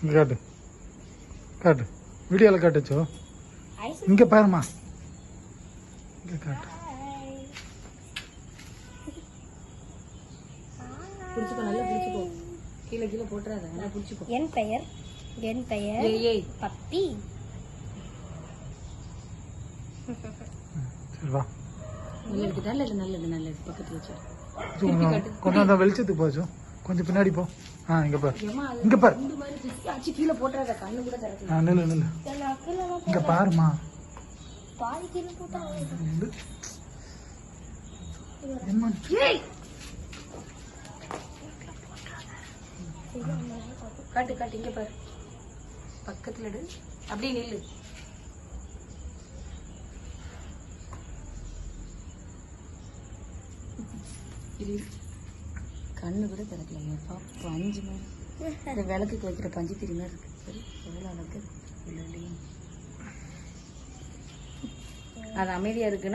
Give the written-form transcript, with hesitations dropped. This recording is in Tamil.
இங்கே காட்டு காட்டு வீடியோவில் காட்டுச்சோ இங்கே பாருமா இங்கே காட்டு பிடிச்சிக்கோ நல்லா பிடிச்சிக்கோ கீழே கீழே போட்டுறாத நல்லா பிடிச்சிக்கோ என் பெயர் பப்பி சரி வா நல்லது நல்லது நல்லது நல்லது பக்கத்துல வச்சு கொஞ்சம் அந்த வெளிச்சத்துக்கு போச்சோ கொஞ்சம் பின்னாடி போ இங்க பாரு இங்க பாரு இந்த மாதிரி பிச்சாச்சு கீழே போட்டுறாத கண்ணு கூட திறக்கல நில்லு நில்லு இங்க பாருமா பாதி கீழே போட்டா காட்டு காட்டு இங்க பாரு பக்கத்துல எடு அப்படியே நில்லு கண்ணு கூட திறக்கலைங்க பஞ்சு மாதிரி இந்த விளக்குக்கு வைக்கிற பஞ்சு திரி மாதிரி இருக்கு சரி எவ்வளோ அழகு இல்லை அது அமைதியா இருக்குன்னா